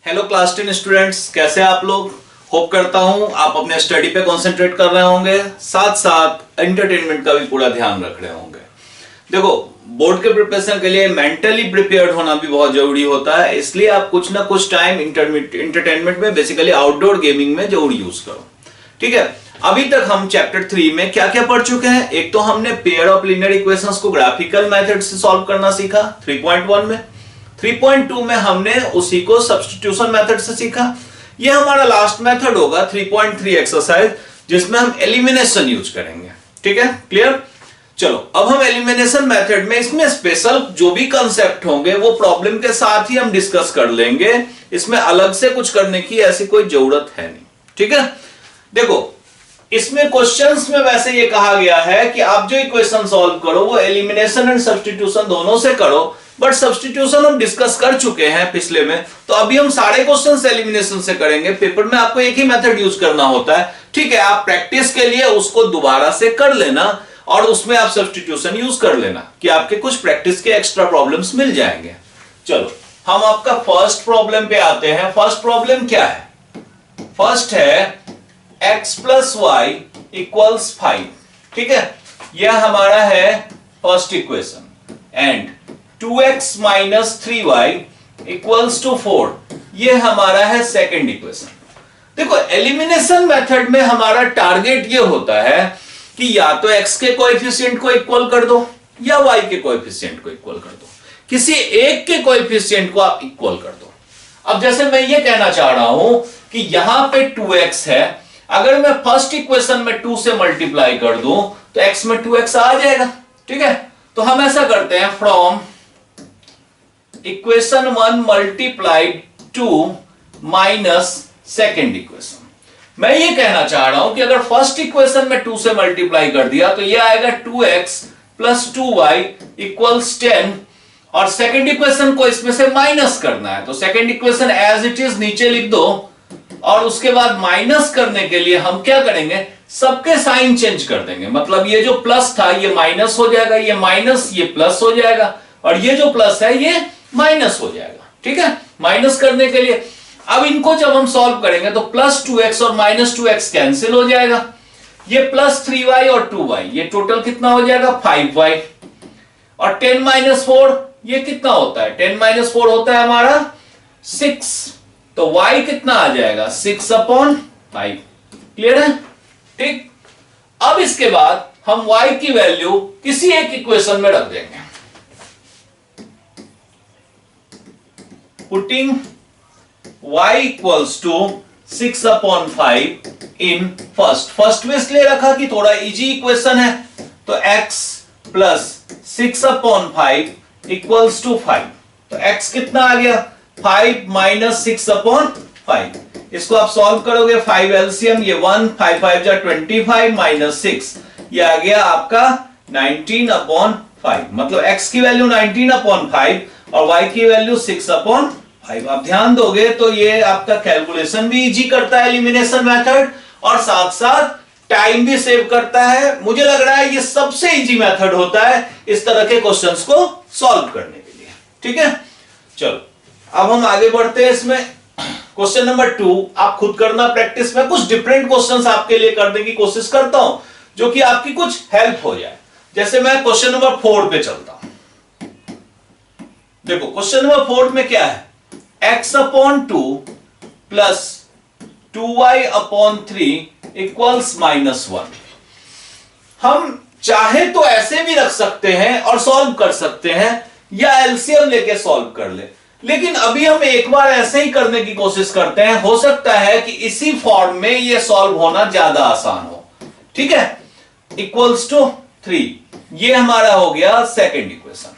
Hello class 10 students, कैसे आप लोग। होप करता हूं आप अपने स्टडी पे कंसंट्रेट कर रहे होंगे, साथ साथ एंटरटेनमेंट का भी पूरा ध्यान रख रहे होंगे। देखो, बोर्ड के प्रिपरेशन के लिए मेंटली प्रिपेयर्ड होना भी बहुत जरूरी होता है, इसलिए आप कुछ ना कुछ टाइम इंटरटेनमेंट में, बेसिकली आउटडोर गेमिंग में जरूर यूज करो। ठीक है, अभी तक हम चैप्टर 3 में क्या क्या पढ़ चुके हैं। एक तो हमने पेयर ऑफ लीनियर इक्वेशंस को ग्राफिकल मेथड से सॉल्व करना सीखा 3.1 में। 3.2 में हमने उसी को सब्स्टिट्यूशन मेथड से सीखा। ये हमारा लास्ट मेथड होगा 3.3 एक्सरसाइज, जिसमें हम एलिमिनेशन यूज करेंगे। ठीक है, क्लियर। चलो, अब हम एलिमिनेशन मेथड में इसमें स्पेशल जो भी कंसेप्ट होंगे वो प्रॉब्लम के साथ ही हम डिस्कस कर लेंगे। इसमें अलग से कुछ करने की ऐसी कोई जरूरत है नहीं। ठीक है, देखो इसमें क्वेश्चंस में वैसे ये कहा गया है कि आप जो इक्वेशन सॉल्व करो वो एलिमिनेशन एंड सब्स्टिट्यूशन दोनों से करो, बट सब्स्टिट्यूशन हम डिस्कस कर चुके हैं पिछले में, तो अभी हम सारे क्वेश्चंस एलिमिनेशन से करेंगे। पेपर में आपको एक ही मेथड यूज करना होता है। ठीक है, आप प्रैक्टिस के लिए उसको दोबारा से कर लेना और उसमें आप सब्स्टिट्यूशन यूज कर लेना कि आपके कुछ प्रैक्टिस के एक्स्ट्रा प्रॉब्लम्स मिल जाएंगे। चलो, हम आपका फर्स्ट प्रॉब्लम पे आते हैं। फर्स्ट प्रॉब्लम क्या है? फर्स्ट है x प्लस वाई इक्वल्स 5। ठीक है, यह हमारा है first equation. And 2x minus 3y equals to 4, यह हमारा है सेकेंड इक्वेशन। देखो, एलिमिनेशन मेथड में हमारा टारगेट यह होता है कि या तो x के कोएफिशिएंट को इक्वल कर दो या y के कोएफिशिएंट को इक्वल कर दो। किसी एक के कोएफिशिएंट को आप इक्वल कर दो। अब जैसे मैं ये कहना चाह रहा हूं कि यहां पे 2x है, अगर मैं फर्स्ट इक्वेशन में 2 से मल्टीप्लाई कर दूं तो x में 2x आ जाएगा। ठीक है, तो हम ऐसा करते हैं, from equation 1 multiplied 2 minus second equation. मैं ये कहना चाह रहा हूं कि अगर फर्स्ट इक्वेशन में 2 से मल्टीप्लाई कर दिया तो ये आएगा 2x प्लस 2y इक्वल्स 10, और सेकेंड इक्वेशन को इसमें से माइनस करना है, तो second equation as it is नीचे लिख दो, और उसके बाद माइनस करने के लिए हम क्या करेंगे, सबके साइन चेंज कर देंगे। मतलब ये जो प्लस था ये माइनस हो जाएगा, ये माइनस ये प्लस हो जाएगा, और ये जो प्लस है ये माइनस हो जाएगा। ठीक है, माइनस करने के लिए अब इनको जब हम सॉल्व करेंगे तो प्लस 2x और माइनस 2x कैंसिल हो जाएगा, ये प्लस 3y और 2y, ये टोटल कितना हो जाएगा 5y, और 10 माइनस 4 ये कितना होता है, 10 माइनस 4 होता है हमारा 6, तो y कितना आ जाएगा 6/5। क्लियर है? ठीक, अब इसके बाद हम y की वैल्यू किसी एक इक्वेशन में रख देंगे। Putting y equals to 6/5 in first में इसलिए रखा कि थोड़ा इजी इक्वेशन है, तो x प्लस 6/5 इक्वल्स टू 5, तो x कितना आ गया 5 माइनस 6/5। इसको आप सॉल्व करोगे, 5 एलसीएम, ये 1, 5 5 जा 25 माइनस 6, ये आ गया आपका 19/5। मतलब x की वैल्यू 19/5 और y की वैल्यू 6/5। आप ध्यान दोगे तो ये आपका कैलकुलेशन भी इजी करता है एलिमिनेशन मेथड, और साथ साथ टाइम भी सेव करता है। मुझे लग रहा है ये सबसे इजी मेथड होता है इस तरह के क्वेश्चंस को सॉल्व करने के लिए। ठीक है, चलो अब हम आगे बढ़ते हैं। इसमें क्वेश्चन नंबर 2 आप खुद करना प्रैक्टिस में। कुछ डिफरेंट क्वेश्चंस आपके लिए करने की कोशिश करता हूं जो कि आपकी कुछ हेल्प हो जाए। जैसे मैं क्वेश्चन नंबर 4 पे चलता हूं। देखो, क्वेश्चन नंबर 4 में क्या है, x/2 प्लस 2y/3 इक्वल्स -1। हम चाहे तो ऐसे भी रख सकते हैं और सॉल्व कर सकते हैं, या एलसीएम लेके सॉल्व कर ले, लेकिन अभी हम एक बार ऐसे ही करने की कोशिश करते हैं। हो सकता है कि इसी फॉर्म में ये सॉल्व होना ज्यादा आसान हो। ठीक है, इक्वल्स टू 3, ये हमारा हो गया सेकेंड इक्वेशन।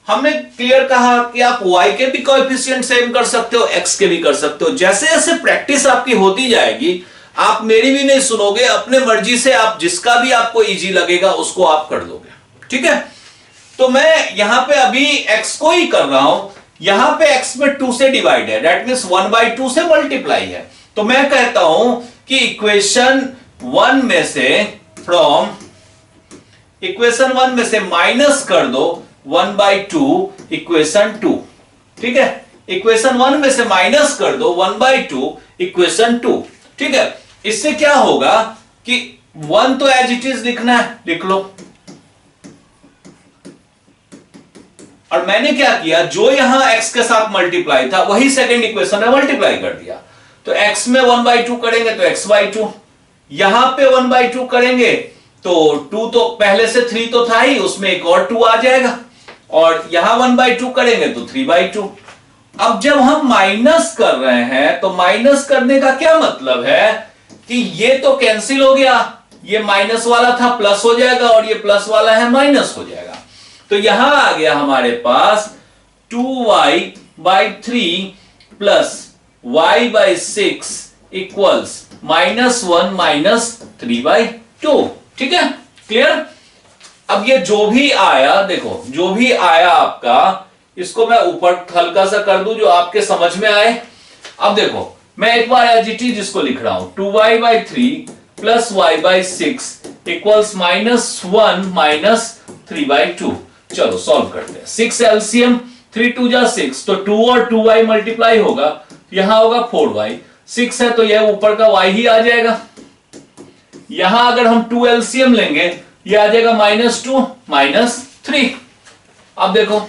हमने क्लियर कहा कि आप y के भी कोएफिशिएंट सेम कर सकते हो, x के भी कर सकते हो। जैसे जैसे प्रैक्टिस आपकी होती जाएगी, आप मेरी भी नहीं सुनोगे, अपने मर्जी से आप जिसका भी आपको इजी लगेगा उसको आप कर दोगे। ठीक है, तो मैं यहां पे अभी x को ही कर रहा हूं। यहां पे x में 2 से डिवाइड है, दैट मींस 1/2 से मल्टीप्लाई है। तो मैं कहता हूं कि इक्वेशन 1 में से, फ्रॉम इक्वेशन 1 में से माइनस कर दो 1/2 इक्वेशन 2। ठीक है, इक्वेशन 1 में से माइनस कर दो 1/2 इक्वेशन 2। ठीक है, इससे क्या होगा कि 1 तो एज इट इज लिखना है, लिख लो। और मैंने क्या किया, जो यहां x के साथ मल्टीप्लाई था वही सेकंड इक्वेशन में मल्टीप्लाई कर दिया। तो x में 1/2 करेंगे तो x/2, यहां पे 1/2 करेंगे तो 2 तो पहले से 3 तो था ही, उसमें एक और 2 आ जाएगा, और यहां 1/2 करेंगे तो 3/2। अब जब हम माइनस कर रहे हैं तो माइनस करने का क्या मतलब है कि ये तो कैंसिल हो गया, ये माइनस वाला था प्लस हो जाएगा और ये प्लस वाला है माइनस हो जाएगा। तो यहां आ गया हमारे पास 2y/3 प्लस y/6 इक्वल्स -1 - 3/2। ठीक है, क्लियर। अब ये जो भी आया, देखो जो भी आया आपका, इसको मैं ऊपर हल्का सा कर दूं जो आपके समझ में आए। अब देखो मैं एक बार एज इट इज इसको लिख रहा हूं, 2y/3 प्लस y/6 इक्वल्स -1 - 3/2। चलो सॉल्व करते हैं। 6 एलसीएम, 3 2 जा 6, तो 2 और 2y मल्टीप्लाई होगा, यहां होगा 4y। 6 है तो यह ऊपर का y ही आ जाएगा। यहां अगर हम 2 एलसीएम लेंगे, यह आ जाएगा -2 - 3। अब देखो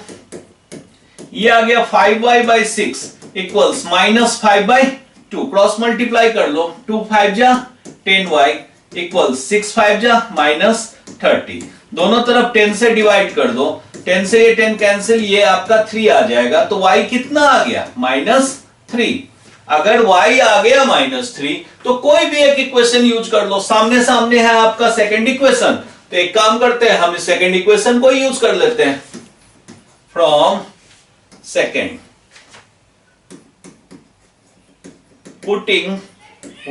ये आ गया 5y/6 इक्वल्स -5/2। क्रॉस मल्टीप्लाई कर लो, 2 5 जा 10y इक्वल्स 6 5 जा -30। दोनों तरफ 10 से डिवाइड कर दो, 10 से ये 10 कैंसिल, ये आपका 3 आ जाएगा। तो y कितना आ गया, -3। अगर y आ गया -3 तो कोई भी एक इक्वेशन यूज कर लो, सामने सामने है आपका सेकंड इक्वेशन। तो एक काम करते हैं, हम इस सेकंड इक्वेशन को यूज कर लेते हैं। From second putting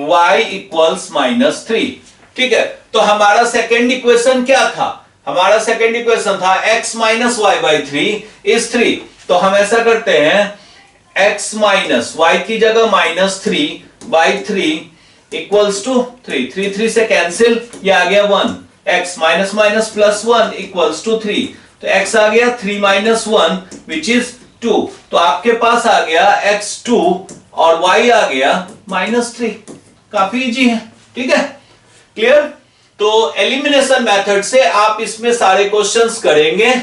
y equals -3। ठीक है, तो हमारा सेकंड इक्वेशन क्या था, हमारा सेकंड इक्वेशन था x - y/3 इज 3। तो हम ऐसा करते हैं, x माइनस y की जगह -3/3 इक्वल्स टू 3। 3 से कैंसिल, ये आ गया 1। x minus minus plus 1 equals to 3। तो x आ गया 3 - 1 विच इज 2। तो आपके पास आ गया x2 और y आ गया -3। काफी इजी है। ठीक है, क्लियर। तो एलिमिनेशन मेथड से आप इसमें सारे क्वेश्चंस करेंगे।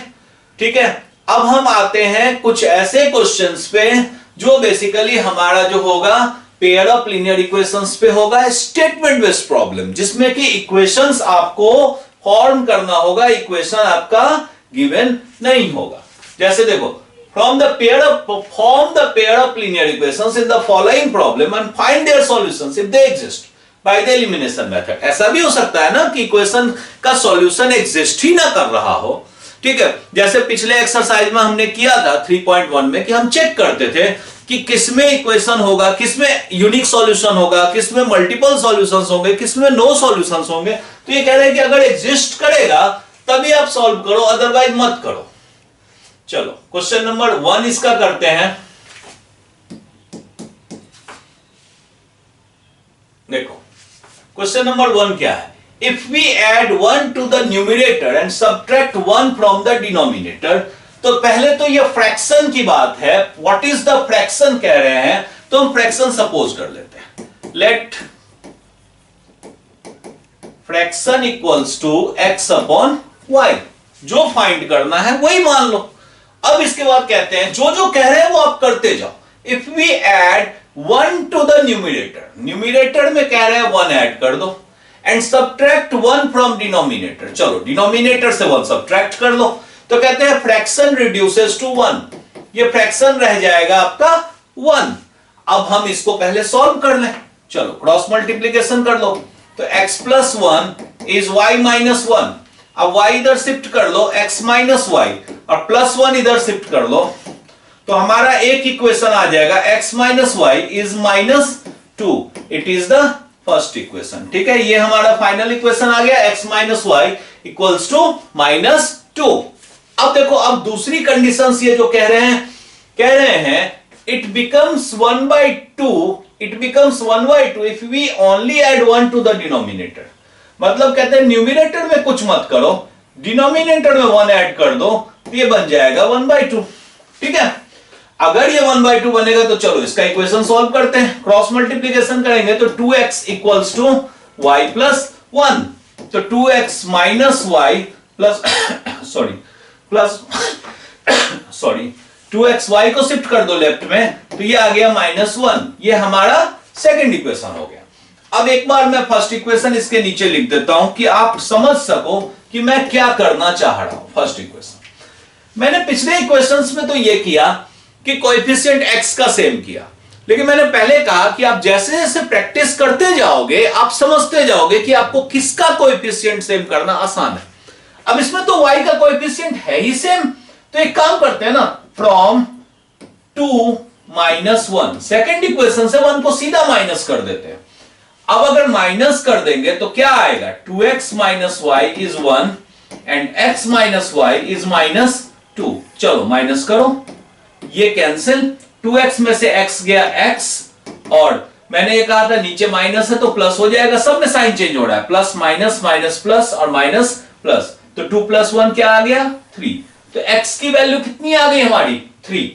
ठीक है, अब हम आते हैं कुछ ऐसे क्वेश्चंस पे जो बेसिकली हमारा जो होगा पेयर ऑफ लीनियर इक्वेशंस पे होगा, स्टेटमेंट बेस्ड प्रॉब्लम, जिसमें कि इक्वेशंस आपको फॉर्म करना होगा, इक्वेशन आपका गिवन नहीं होगा। जैसे देखो, form the pair of linear equations in the following problem and find their solutions if they exist by the elimination method। ऐसा भी हो सकता है ना कि इक्वेशन का सॉल्यूशन एग्जिस्ट ही ना कर रहा हो। ठीक है, जैसे पिछले एक्सरसाइज में हमने किया था 3.1 में कि हम चेक करते थे कि किसमें इक्वेशन होगा, किसमें यूनिक सॉल्यूशन होगा, किसमें मल्टीपल सॉल्यूशंस होंगे, किसमें नो सॉल्यूशंस होंगे। तो ये कह रहे हैं कि अगर एग्जिस्ट करेगा तभी आप सॉल्व करो, अदरवाइज मत करो। चलो क्वेश्चन नंबर 1 इसका करते हैं। देखो क्वेश्चन नंबर 1 क्या है, if we add 1 to the numerator and subtract 1 from the denominator. तो पहले तो ये फ्रैक्शन की बात है, व्हाट इज द फ्रैक्शन कह रहे हैं, तो हम फ्रैक्शन सपोज कर लेते हैं। Let fraction equals to x/y। जो फाइंड करना है वही मान लो। अब इसके बाद कहते हैं जो जो कह रहे हैं वो आप करते जाओ। If we add 1 to the numerator, numerator में कह रहे हैं 1 ऐड कर दो, एंड सब्ट्रैक्ट 1 फ्रॉम डिनोमिनेटर। चलो डिनोमिनेटर से 1 सब्ट्रैक्ट कर लो। तो कहते हैं फ्रैक्शन रिड्यूसेस टू 1, ये फ्रैक्शन रह जाएगा आपका 1। अब हम इसको पहले सॉल्व कर लें। चलो क्रॉस मल्टीप्लीकेशन कर लो। तो x + 1 इज y - 1। अब y इधर शिफ्ट कर लो, x - y, और +1 इधर शिफ्ट कर लो। तो हमारा एक इक्वेशन आ जाएगा, x - y is -2। It is the first equation. ठीक है, ये हमारा फाइनल इक्वेशन आ गया, x - y इक्वल्स टू -2। अब देखो, अब दूसरी कंडीशन ये जो कह रहे हैं it becomes 1/2, it becomes 1/2 if we only add 1 to the denominator. मतलब कहते हैं न्यूमरेटर में कुछ मत करो, डिनोमिनेटर में 1 ऐड कर दो, तो ये बन जाएगा 1/2। ठीक है, अगर ये 1/2 बनेगा तो चलो इसका इक्वेशन सॉल्व करते हैं, क्रॉस मल्टीप्लीकेशन करेंगे तो 2x equals to y plus 1, तो 2x minus y plus sorry 2x y को शिफ्ट कर दो लेफ्ट में, तो ये आ गया -1, ये हमारा सेकंड इक्वेशन हो गया। अब एक बार मैं फर्स्ट इक्वेशन इसके नीचे लिख देता हूं कि आप समझ सको कि मैं क्या करना चाह रहा हूं। फर्स्ट इक्वेशन मैंने पिछले इक्वेशंस में तो ये किया कि कोएफिशिएंट x का सेम किया, लेकिन मैंने पहले कहा कि आप जैसे जैसे प्रैक्टिस करते जाओगे आप समझते जाओगे कि आपको किसका कोएफिशिएंट सेम करना आसान है। अब इसमें तो y का कोएफिशिएंट है ही सेम, तो एक काम करते हैं ना, फ्रॉम 2 -1 सेकेंड इक्वेशन से 1 को सीधा माइनस कर देते हैं। अब अगर माइनस कर देंगे तो क्या आएगा, 2x minus y is 1 and x minus y is -2। चलो माइनस करो, ये कैंसिल, 2x में से x गया x, और मैंने ये कहा था नीचे माइनस है तो प्लस हो जाएगा, सब में साइन चेंज हो रहा है, प्लस माइनस माइनस प्लस और माइनस प्लस, तो 2 + 1 क्या आ गया 3, तो x की वैल्यू कितनी आ गई हमारी 3।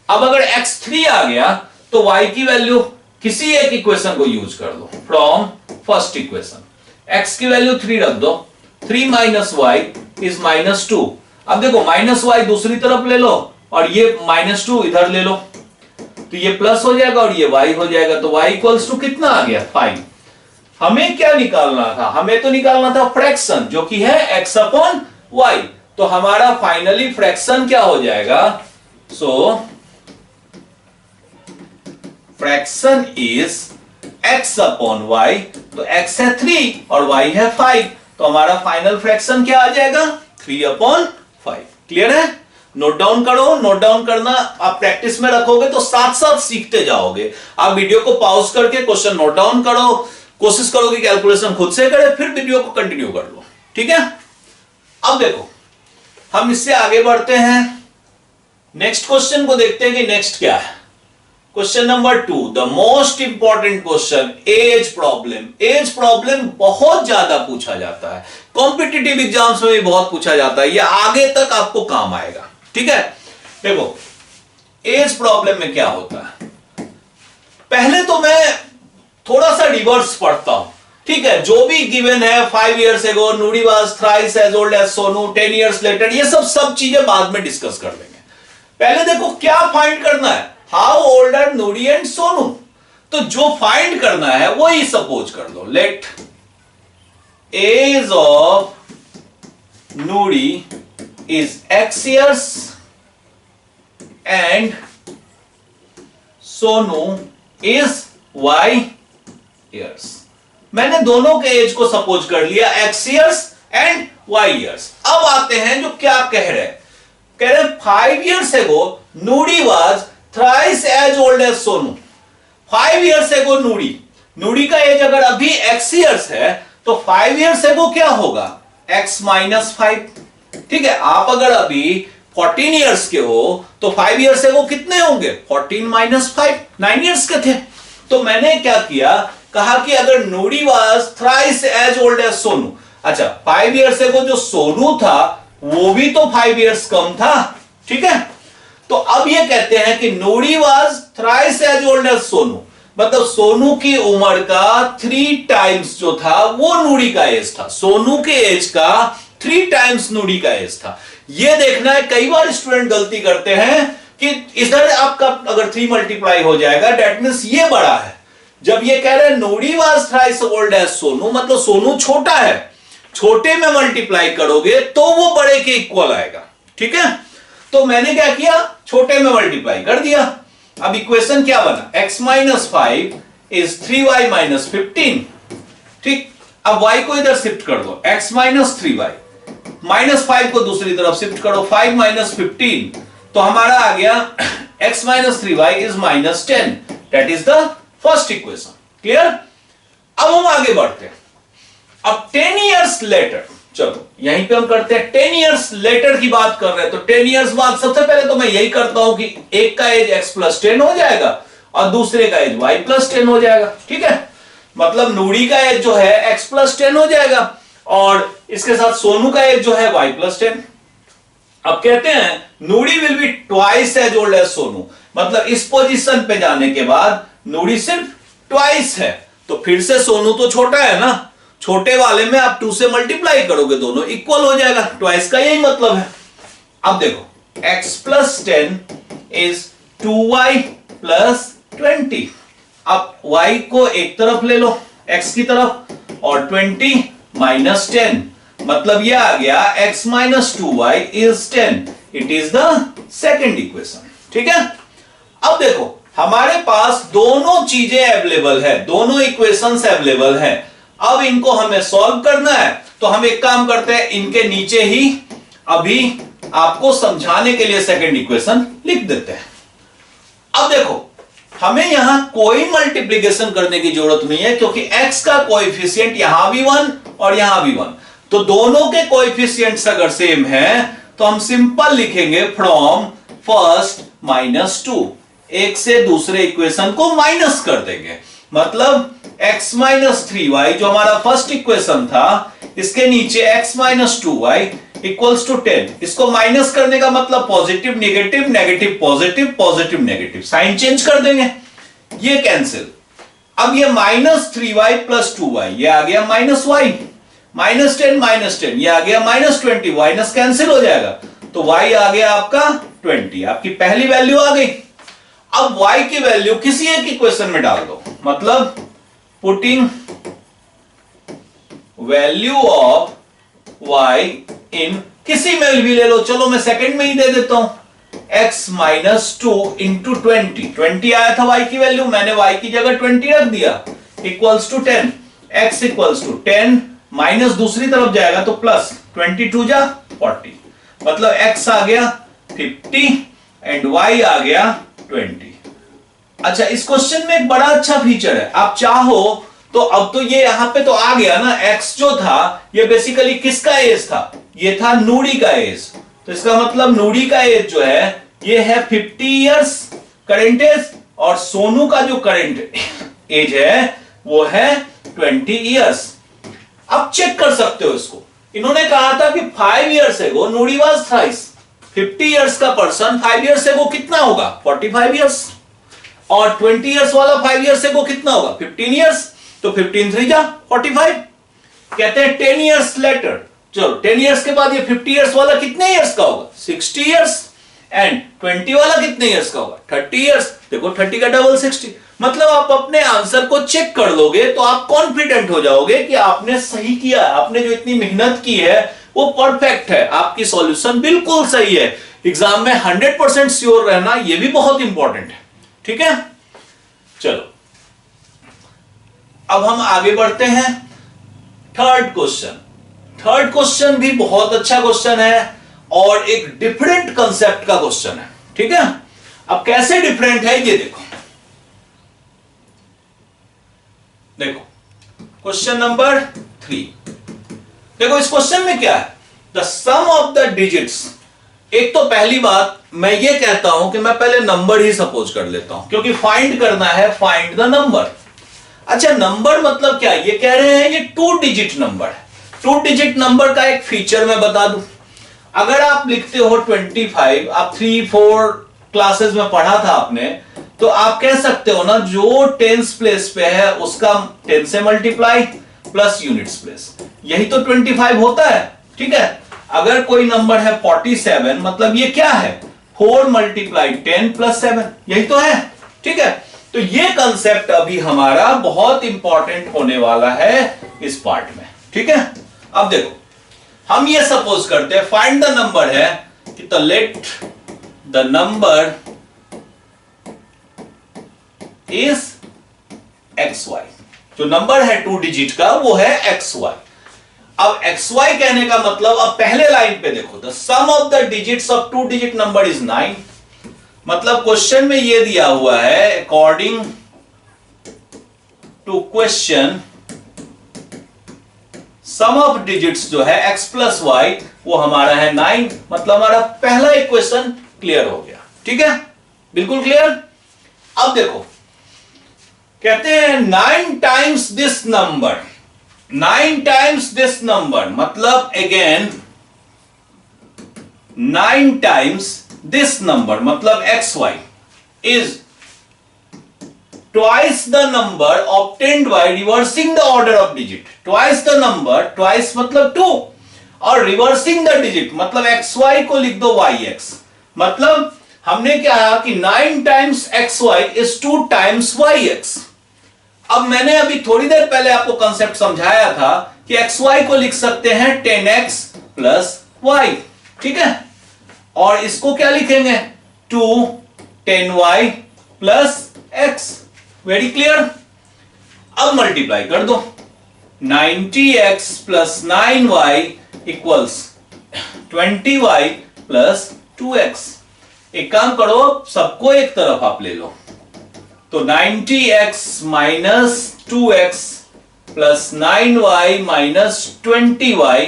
अब अगर x 3 आ गया तो y की वैल्यू किसी एक इक्वेशन को यूज कर दो, फ्रॉम फर्स्ट इक्वेशन x की वैल्यू 3 रख दो, 3 - y इज -2। अब देखो -y दूसरी तरफ ले लो और ये -2 इधर ले लो, तो ये प्लस हो जाएगा और ये y हो जाएगा, तो y इक्वल्स टू कितना आ गया 5। हमें क्या निकालना था, हमें तो निकालना था फ्रैक्शन जो कि है x अपॉन y, तो हमारा फाइनली फ्रैक्शन क्या हो जाएगा, so fraction is x upon y, तो x है 3 और y है 5, तो हमारा फाइनल फ्रैक्शन क्या आ जाएगा 3/5। क्लियर है? नोट डाउन करो, नोट डाउन करना आप प्रैक्टिस में रखोगे तो साथ साथ सीखते जाओगे। आप वीडियो को पॉज करके क्वेश्चन नोट डाउन करो, कोशिश करो कि कैलकुलेशन खुद से करे, फिर वीडियो को कंटिन्यू कर लो, ठीक है। अब देखो हम इससे आगे बढ़ते हैं, नेक्स्ट क्वेश्चन को देखते हैं कि नेक्स्ट क्या है। Question number 2, the most important question, age problem. Age problem बहुत ज्यादा पूछा जाता है, कॉम्पिटिटिव एग्जाम्स में भी बहुत पूछा जाता है, ये आगे तक आपको काम आएगा, ठीक है। देखो एज प्रॉब्लम में क्या होता है, पहले तो मैं थोड़ा सा रिवर्स पढ़ता हूं, ठीक है। जो भी गिवन है 5 years ago Nuri was thrice as old as Sonu, 10 years later, ये सब चीजें बाद में डिस्कस कर लेंगे। पहले देखो क्या फाइंड करना है, how old are Nuri and Sonu, तो जो फाइंड करना है वो ही सपोज कर लो, let age of Nuri is x years and Sonu is y years। मैंने दोनों के एज को सपोज कर लिया, x years and y years। अब आते हैं जो क्या कह रहे हैं, कह रहे 5 years ago Nuri was thrice as old as Sonu. 5 years ago Nuri का एज अगर अभी x years है तो 5 years ago क्या होगा x - 5, ठीक है। आप अगर अभी 14 years के हो तो 5 years ago कितने होंगे 14 - 5, 9 years के थे। तो मैंने क्या किया, कहा कि अगर Nuri was thrice as old as Sonu, अच्छा 5 years ago जो सोनू था वो भी तो 5 years कम था, ठीक है। तो अब ये कहते हैं कि Nuri was thrice as old as Sonu, मतलब सोनू की उम्र का 3 times जो था वो नूडी का एज था, सोनू के एज का 3 times नूडी का एज था। ये देखना है, कई बार स्टूडेंट गलती करते हैं कि इधर आपका अगर 3 मल्टीप्लाई हो जाएगा डेट मींस ये बड़ा है, जब ये कह रहे हैं Nuri was thrice old as Sonu, मतलब सोनू छोटा है, छोटे में मल्टीप्लाई करोगे तो वो बड़े के इक्वल आएगा, ठीक है। तो मैंने क्या किया, छोटे में मल्टीप्लाई कर दिया। अब इक्वेशन क्या बना, x - 5 इज 3y - 15, ठीक। अब y को इधर शिफ्ट कर दो, x - 3y, -5 को दूसरी तरफ शिफ्ट करो, 5 - 15, तो हमारा आ गया x - 3y is -10, that is the first equation. Clear? अब हम आगे बढ़ते हैं। अब 10 years later, चलो यहीं पे हम करते हैं, 10 years later की बात कर रहे हैं, तो 10 years बाद सबसे पहले तो मैं यही करता हूं कि एक का एज x + 10 हो जाएगा और दूसरे का एज y + 10 हो जाएगा, ठीक है। मतलब नूडी का एज जो है x + 10 हो जाएगा और इसके साथ सोनू का एज जो है y + 10। अब कहते हैं Nuri will be twice as old as Sonu, मतलब इस पोजीशन पे जाने के बाद नूड़ी सिर्फ ट्वाइस है, तो फिर से सोनू तो छोटा है ना, छोटे वाले में आप 2 से मल्टीप्लाई करोगे, दोनों इक्वल हो जाएगा, ट्वाइस का यही मतलब है। अब देखो x plus 10 is 2y plus 20। अब y को एक तरफ ले लो, x की तरफ, और 20 माइनस 10, मतलब ये आ गया x minus 2y is 10। It is the second equation. ठीक है, अब देखो हमारे पास दोनों चीजें अवेलेबल है, दोनों इक्वेशंस अवेलेबल है। अब इनको हमें सॉल्व करना है, तो हम एक काम करते हैं, इनके नीचे ही अभी आपको समझाने के लिए सेकंड इक्वेशन लिख देते हैं। अब देखो हमें यहां कोई मल्टीप्लिकेशन करने की जरूरत नहीं है, क्योंकि x का कोएफिशिएंट यहां भी 1 और यहां भी 1, तो दोनों के कोएफिशिएंट्स अगर सेम है तो हम सिंपल लिखेंगे फ्रॉम फर्स्ट माइनस 2, एक से दूसरे इक्वेशन को माइनस कर देंगे। मतलब x माइनस 3y जो हमारा फर्स्ट इक्वेशन था, इसके नीचे x minus 2y equals to 10, इसको माइनस करने का मतलब positive negative negative positive positive negative, sign change कर देंगे, ये कैंसिल। अब ये माइनस 3y प्लस 2y, ये आ गया माइनस y, माइनस 10 ये आ गया माइनस 20, माइनस कैंसिल हो जाएगा, तो y आ गया आपका 20, आपकी पहली वैल्यू आ गई। अब y की वैल्यू किसी एक इक्वेशन में डाल दो, मतलब पुटिंग वैल्यू ऑफ y इन किसी में भी ले लो, चलो मैं सेकंड में ही दे देता हूं, x माइनस 2 इंटू 20 आया था y की वैल्यू, मैंने y की जगह 20 रख दिया, equals to 10, x equals to 10 minus दूसरी तरफ जाएगा तो प्लस 22 जा 40, मतलब x आ गया 50 एंड y आ गया 20। अच्छा, इस क्वेश्चन में एक बड़ा अच्छा फीचर है, आप चाहो तो अब तो ये यहां पे तो आ गया ना, x जो था ये बेसिकली किसका एज था, ये था नूड़ी का एज, तो इसका मतलब नूड़ी का एज जो है ये है 50 इयर्स करेंट एज, और सोनू का जो करेंट एज है वो है 20 इयर्स। अब चेक कर सकते हो इसको, इन्होंने कहा था कि 5 इयर्स एगो नूड़ी वाज थ्राइस, 50 इयर्स का पर्सन 5 इयर्स एगो कितना होगा 45 इयर्स, और 20 इयर्स वाला 5 इयर्स एगो कितना होगा 15 इयर्स, तो 15 3 जा 45। कहते हैं 10 इयर्स लेटर, चलो 10 इयर्स के बाद ये 50 इयर्स वाला कितने इयर्स का होगा 60 इयर्स, एंड 20 वाला कितने इयर्स का होगा 30 इयर्स, देखो 30 का डबल 60, मतलब आप अपने आंसर को चेक कर लोगे तो आप कॉन्फिडेंट हो जाओगे कि आपने सही किया, आपने जो इतनी मेहनत की है वो परफेक्ट है, आपकी सॉल्यूशन बिल्कुल सही है। एग्जाम में 100% श्योर रहना ये भी बहुत इंपॉर्टेंट है। ठीक है, चलो अब हम आगे बढ़ते हैं। थर्ड क्वेश्चन भी बहुत अच्छा क्वेश्चन है और एक डिफरेंट कंसेप्ट का क्वेश्चन है। ठीक है, अब कैसे डिफरेंट है ये देखो क्वेश्चन नंबर 3। देखो इस क्वेश्चन में क्या है, the sum of the digits. एक तो पहली बात मैं ये कहता हूं कि मैं पहले नंबर ही सपोज कर लेता हूं, क्योंकि फाइंड करना है, फाइंड द नंबर। अच्छा, नंबर मतलब क्या, ये कह रहे हैं ये 2 डिजिट नंबर है। 2 डिजिट नंबर का एक फीचर मैं बता दूं, अगर आप लिखते हो 25, आप 3-4 क्लासेस में पढ़ा था आपने, तो आप कह सकते हो ना जो टेंस प्लेस पे है उसका 10 से मल्टीप्लाई प्लस यूनिट्स प्लेस, यही तो 25 होता है। ठीक है, अगर कोई नंबर है 47, मतलब ये क्या है 4 मल्टीप्लाई 10 प्लस 7, यही तो है। ठीक है, तो ये कंसेप्ट अभी हमारा बहुत इंपॉर्टेंट होने वाला है इस पार्ट में। ठीक है, अब देखो हम ये सपोज करते हैं फाइंड द नंबर है कि तो let the number is xy, जो नंबर है 2 डिजिट का वो है xy। अब xy कहने का मतलब, अब पहले लाइन पे देखो, the sum of the digits of 2 digit number is 9, मतलब क्वेश्चन में ये दिया हुआ है according to question sum of digits जो है x प्लस वाई वो हमारा है 9, मतलब हमारा पहला इक्वेशन क्लियर हो गया। ठीक है, बिल्कुल क्लियर। अब देखो कहते हैं 9 times this number, 9 times this number, मतलब अगेन 9 टाइम्स दिस नंबर, मतलब xy। is twice the number obtained by reversing the order of digit. Twice the number, twice मतलब 2, और reversing the digit मतलब xy को लिख दो yx, मतलब हमने क्या कहा कि 9 times xy is 2 times yx. अब मैंने अभी थोड़ी देर पहले आपको कंसेप्ट समझाया था कि xy को लिख सकते हैं 10x प्लस y, ठीक है, और इसको क्या लिखेंगे 2 10y plus x. Very clear. अब मल्टीप्लाई कर दो 90x plus 9y equals 20y plus 2x. एक काम करो, सबको एक तरफ आप ले लो, तो 90x minus 2x plus 9y minus 20y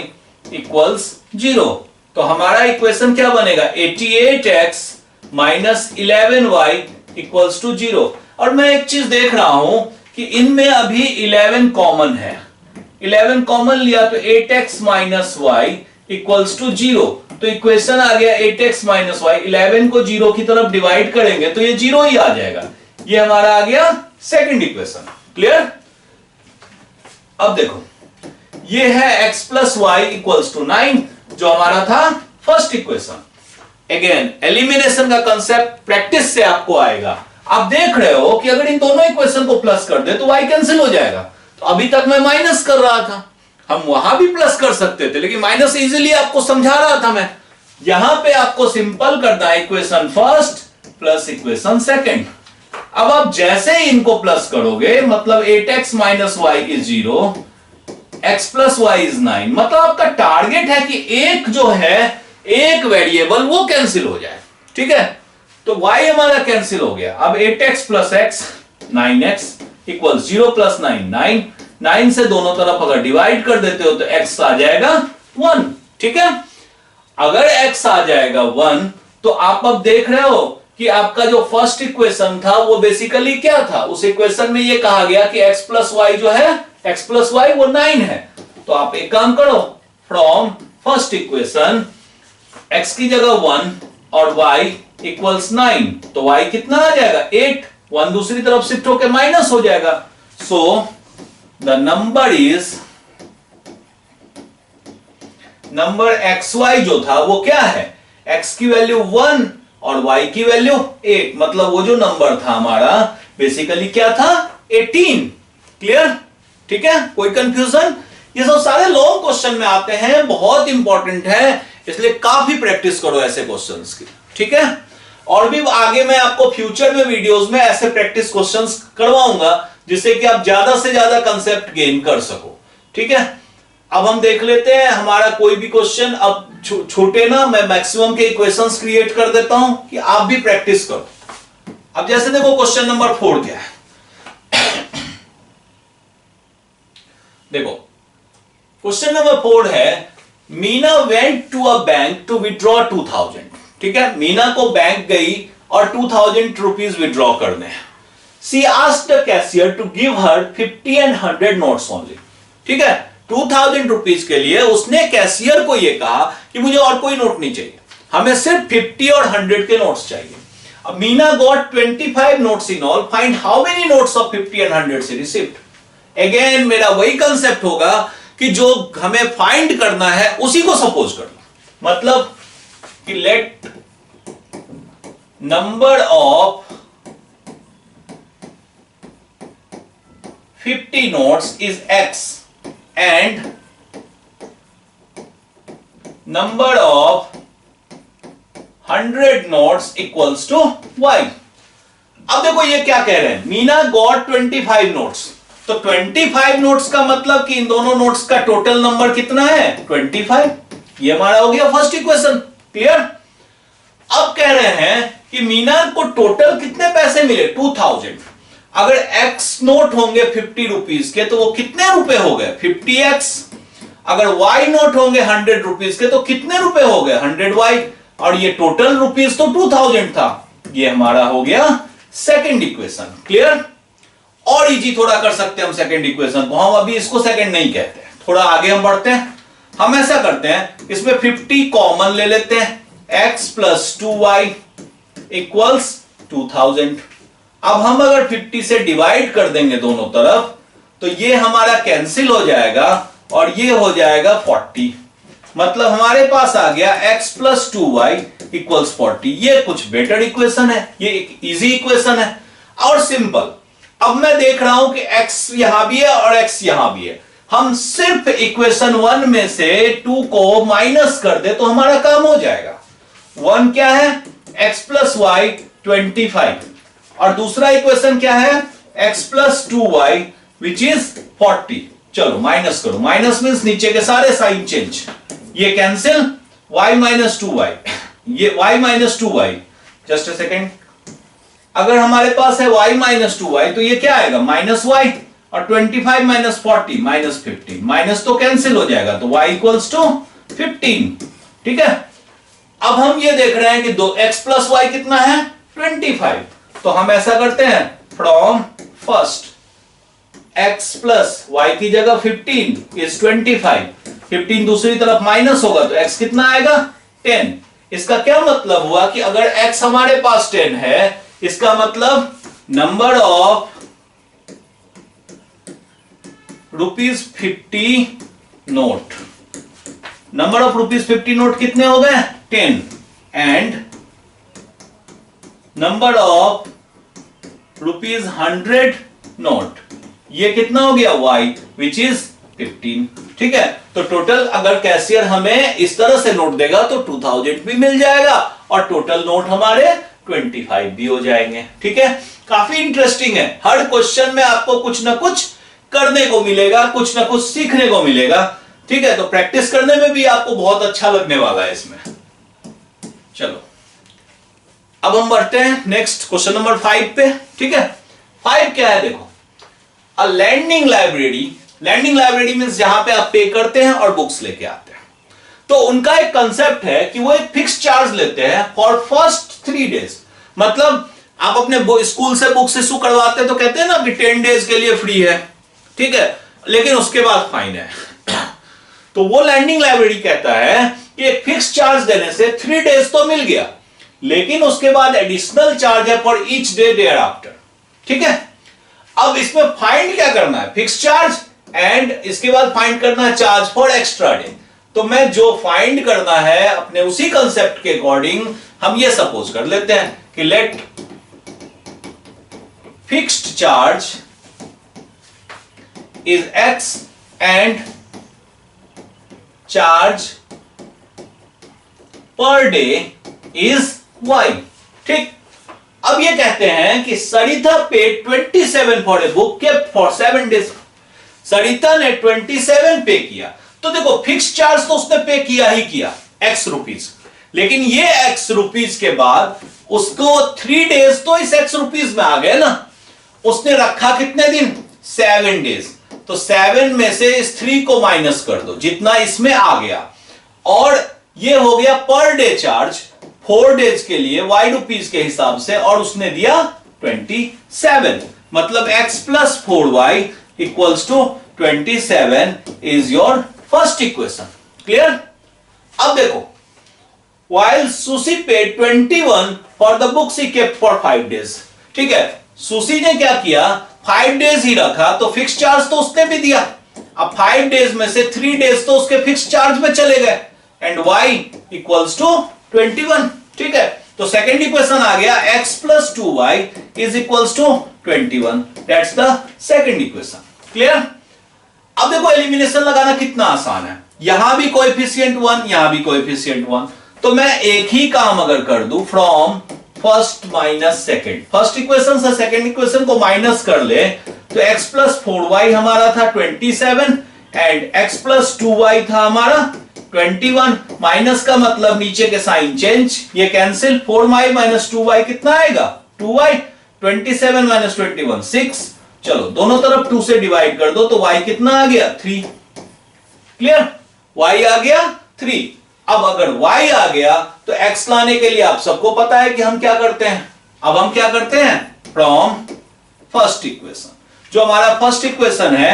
equals 0. तो हमारा इक्वेशन क्या बनेगा 88x minus 11y equals to 0. और मैं एक चीज देख रहा हूं कि इनमें अभी 11 कॉमन है. 11 कॉमन लिया तो 8x minus Y equals to 0. तो इक्वेशन आ गया 8x माइनस वाई. 11 को 0 की तरफ डिवाइड करेंगे तो ये 0 ही आ जाएगा. ये हमारा आ गया सेकंड इक्वेशन. क्लियर. अब देखो ये है x plus y equals to 9 जो हमारा था फर्स्ट इक्वेशन. अगेन एलिमिनेशन का कंसेप्ट प्रैक्टिस से आपको आएगा. आप देख रहे हो कि अगर इन दोनों इक्वेशन को प्लस कर दे तो y कैंसिल हो जाएगा. तो अभी तक मैं माइनस कर रहा था, हम वहां भी प्लस कर सकते थे, लेकिन माइनस इजीली आपको समझा रहा था मैं. यहां पे आपको सिंपल करना है equation first plus equation second. अब आप जैसे ही इनको प्लस करोगे मतलब 8x minus y is 0, x plus y is 9. मतलब आपका टारगेट है कि एक जो है एक वेरिएबल वो कैंसिल हो जाए. ठीक है, तो y हमारा कैंसिल हो गया. अब 8x plus x 9x equal 0 plus 9 9 से दोनों तरफ अगर डिवाइड कर देते हो तो x आ जाएगा 1. ठीक है, अगर x आ जाएगा 1 तो आप अब देख रहे हो कि आपका जो फर्स्ट इक्वेशन था वो बेसिकली क्या था. उस इक्वेशन में ये कहा गया कि x प्लस वाई जो है x प्लस वाई वो 9 है. तो आप एक काम करो, फ्रॉम फर्स्ट इक्वेशन x की जगह 1 और y इक्वल्स 9, तो y कितना आ जाएगा 8. 1 दूसरी तरफ शिफ्ट होकर माइनस हो जाएगा. So the number is, number xy जो था वो क्या है, x की वैल्यू 1 और y की वैल्यू 8. मतलब वो जो नंबर था हमारा बेसिकली क्या था 18. क्लियर. ठीक है, कोई कंफ्यूजन. ये सब सारे लॉन्ग क्वेश्चन में आते हैं, बहुत इंपॉर्टेंट है, इसलिए काफी प्रैक्टिस करो ऐसे क्वेश्चंस की. ठीक है, और भी आगे मैं आपको फ्यूचर में वीडियोस में ऐसे प्रैक्टिस क्वेश्चंस करवाऊंगा जिससे कि आप ज्यादा से ज्यादा कंसेप्ट गेन कर सको. ठीक है, अब हम देख लेते हैं हमारा कोई भी क्वेश्चन. अब छोटे ना, मैं मैक्सिमम के इक्वेशंस क्रिएट कर देता हूं कि आप भी प्रैक्टिस करो. अब जैसे देखो क्वेश्चन नंबर 4 क्या है. देखो क्वेश्चन नंबर 4 है, Meena went to a bank to withdraw 2000. ठीक है, मीना को बैंक गई और 2000 रुपीज विड्रॉ करने हैं. She asked the cashier to give her 50 and 100 notes only. ठीक है, 2000 रुपीज के लिए उसने कैशियर को यह कहा कि मुझे और कोई नोट नहीं चाहिए, हमें सिर्फ 50 और 100 के नोट्स चाहिए. अब Meena got 25 notes in all, find how many notes of 50 and 100 she received. Again मेरा वही कंसेप्ट होगा कि जो हमें फाइंड करना है उसी को सपोज करना. मतलब कि let number of 50 notes is x and number of 100 notes equals to y. अब देखो ये क्या कह रहे हैं, मीना गॉट 25 नोट्स. तो 25 नोट्स का मतलब कि इन दोनों नोट्स का टोटल नंबर कितना है 25. ये हमारा हो गया फर्स्ट इक्वेशन. क्लियर. अब कह रहे हैं कि मीना को टोटल कितने पैसे मिले 2000. अगर x नोट होंगे 50 रुपीज के तो वो कितने रुपए हो गए 50x. अगर y नोट होंगे 100 रुपीज के तो कितने रुपए हो गए 100y. और ये टोटल रुपीज तो 2000 था. ये हमारा हो गया सेकंड इक्वेशन. क्लियर. और इजी थोड़ा कर सकते हैं हम सेकंड इक्वेशन को. हम अभी इसको सेकंड नहीं कहते, थोड़ा आगे हम बढ़ते हैं. हम ऐसा करते हैं, इसमें 50 कॉमन ले लेते हैं. x plus 2y equals 2000। अब हम अगर 50 से डिवाइड कर देंगे दोनों तरफ तो ये हमारा कैंसिल हो जाएगा और ये हो जाएगा 40। मतलब हमारे पास आ गया x प्लस 2y इक्वल्स 40। ये कुछ बेटर इक्वेशन है, ये एक इजी इक्वेशन है और सिंपल। अब मैं देख रहा हूं कि x यहां भी है और x यहां भी है, हम सिर्फ इक्वेशन 1 में से 2 को माइनस कर दे तो हमारा काम हो जाएगा। 1 क्या है, x प्लस वाई 25 और दूसरा इक्वेशन क्या है, x plus 2y which is 40। चलो माइनस करो, माइनस मीन्स नीचे के सारे साइन चेंज, ये कैंसिल, y माइनस 2y, ये y minus 2y, just a second. अगर हमारे पास है y माइनस 2y तो ये क्या आएगा, माइनस y, और 25 माइनस 40 माइनस 15, माइनस तो कैंसिल हो जाएगा तो y इक्वल्स टू 15। ठीक है, अब हम ये देख रहे हैं कि दो x प्लस वाई कितना है, 25। तो हम ऐसा करते हैं, from first x plus y की जगह 15 इज 25, 15 दूसरी तरफ माइनस होगा तो x कितना आएगा, 10। इसका क्या मतलब हुआ कि अगर x हमारे पास 10 है, इसका मतलब number of ₹50 note, number of ₹50 note कितने हो गए, 10, एंड नंबर ऑफ ₹100 नोट, ये कितना हो गया, y विच इज 15। ठीक है, तो टोटल अगर कैशियर हमें इस तरह से नोट देगा तो 2000 भी मिल जाएगा और टोटल नोट हमारे 25 भी हो जाएंगे। ठीक है, काफी इंटरेस्टिंग है, हर क्वेश्चन में आपको कुछ ना कुछ करने को मिलेगा, कुछ ना कुछ सीखने को मिलेगा। ठीक है, तो प्रैक्टिस करने में भी आपको बहुत अच्छा लगने वाला है इसमें। चलो अब हम बढ़ते हैं नेक्स्ट क्वेश्चन नंबर 5 पे। ठीक है, 5 क्या है, देखो, a lending library, lending library means जहां पे आप पे करते हैं और बुक्स लेके आते हैं। तो उनका एक कंसेप्ट है कि वो एक फिक्स चार्ज लेते हैं फॉर फर्स्ट 3 डेज। मतलब आप अपने स्कूल से बुक्स इशू करवाते हैं तो कहते हैं ना कि 10 डेज के लिए फ्री है, ठीक है, लेकिन उसके बाद फाइन है। तो वो लैंडिंग लाइब्रेरी कहता है कि एक फिक्स चार्ज देने से 3 डेज तो मिल गया, लेकिन उसके बाद एडिशनल चार्ज है for each day thereafter. ठीक है, अब इसमें फाइंड क्या करना है, फिक्स चार्ज एंड इसके बाद फाइंड करना है चार्ज फॉर एक्स्ट्रा डे। तो मैं जो फाइंड करना है अपने उसी कंसेप्ट के अकॉर्डिंग हम ये सपोज कर लेते हैं कि let fixed charge is x and charge per day is y। ठीक, अब ये कहते हैं कि Sarita paid 27 for a book kept for 7 days. Sarita ने 27 पे किया, तो देखो फिक्स चार्ज तो उसने पे किया ही किया, x रुपीज, लेकिन ये x रुपीज के बाद उसको 3 डेज तो इस x रुपीज में आ गए ना। उसने रखा कितने दिन, 7 डेज, तो 7 में से इस 3 को माइनस कर दो जितना इसमें आ गया, और ये हो गया पर डे चार्ज 4 डेज के लिए y रुपीज के हिसाब से, और उसने दिया 27। मतलब x plus 4y equals to 27 is your first equation. Clear. अब देखो, while Susy paid 21 for the books he kept for 5 days. ठीक है, सुसी ने क्या किया, 5 डेज ही रखा, तो फिक्स चार्ज तो उसने भी दिया। अब 5 डेज में से 3 डेज तो उसके फिक्स चार्ज में चले गए, एंड y इक्वल्स टू 21। ठीक है, तो सेकेंड इक्वेशन आ गया x plus 2y is equals to 21। That's the second equation. Clear. अब देखो एलिमिनेशन लगाना कितना आसान है, यहां भी कोएफिशिएंट 1, यहां भी कोएफिशिएंट 1, तो मैं एक ही काम अगर कर दूं, from first minus second, first equation से सेकेंड इक्वेशन को माइनस कर ले, तो x प्लस 4y हमारा था 27 एंड x प्लस 2y था हमारा 21। माइनस का मतलब नीचे के साइन चेंज, ये कैंसिल, 4y माइनस 2y कितना आएगा, 2y, 27 माइनस 21 6। चलो दोनों तरफ 2 से डिवाइड कर दो, तो y कितना आ गया, 3। क्लियर, y आ गया 3। अब अगर y आ गया तो x लाने के लिए आप सबको पता है कि हम क्या करते हैं, अब हम क्या करते हैं, फ्रॉम फर्स्ट इक्वेशन, जो हमारा फर्स्ट इक्वेशन है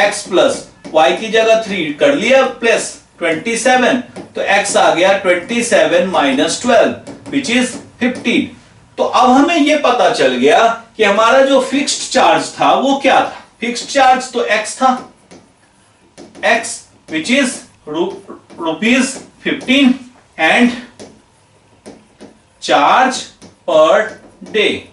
x प्लस y की जगह 3 कर लिया प्लस 27, तो x आ गया 27 माइनस 12 विच इज 15। तो अब हमें यह पता चल गया कि हमारा जो फिक्स्ड चार्ज था वो क्या था। फिक्स्ड चार्ज तो x था, x which is ₹15 and charge per day,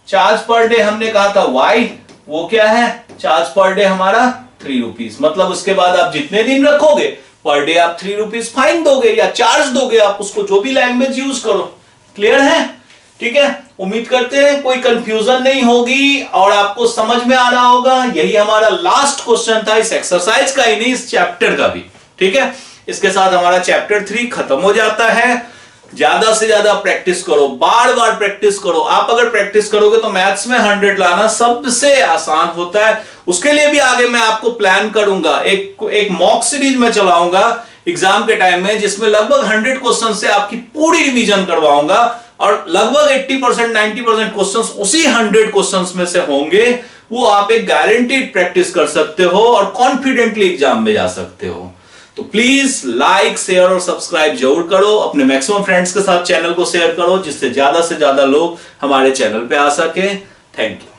charge per day हमने कहा था y, वो क्या है, चार्ज पर डे हमारा ₹3। मतलब उसके बाद आप जितने दिन रखोगे पर डे आप ₹3 फाइन दोगे या चार्ज दोगे, आप उसको जो भी लैंग्वेज यूज करो। क्लियर है? ठीक है, उम्मीद करते हैं कोई कंफ्यूजन नहीं होगी और आपको समझ में आ रहा होगा। यही हमारा लास्ट क्वेश्चन था इस एक्सरसाइज का ही नहीं, इस चैप्टर का भी। ठीक है, इसके साथ हमारा चैप्टर 3 खत्म हो जाता है। ज्यादा से ज्यादा प्रैक्टिस करो, बार बार प्रैक्टिस करो। आप अगर प्रैक्टिस करोगे तो मैथ्स में 100 लाना सबसे आसान होता है। उसके लिए भी आगे मैं आपको प्लान करूंगा, एक मॉक सीरीज में चलाऊंगा एग्जाम के टाइम में, जिसमें लगभग 100 क्वेश्चन से आपकी पूरी रिवीजन करवाऊंगा और लगभग 80% 90% क्वेश्चंस उसी 100 क्वेश्चंस में से होंगे। वो आप एक गारंटीड प्रैक्टिस कर सकते हो और कॉन्फिडेंटली एग्जाम में जा सकते हो। तो प्लीज लाइक, शेयर और सब्सक्राइब जरूर करो। अपने मैक्सिमम फ्रेंड्स के साथ चैनल को शेयर करो, जिससे ज्यादा से ज्यादा लोग हमारे चैनल पे आ सके। Thank you.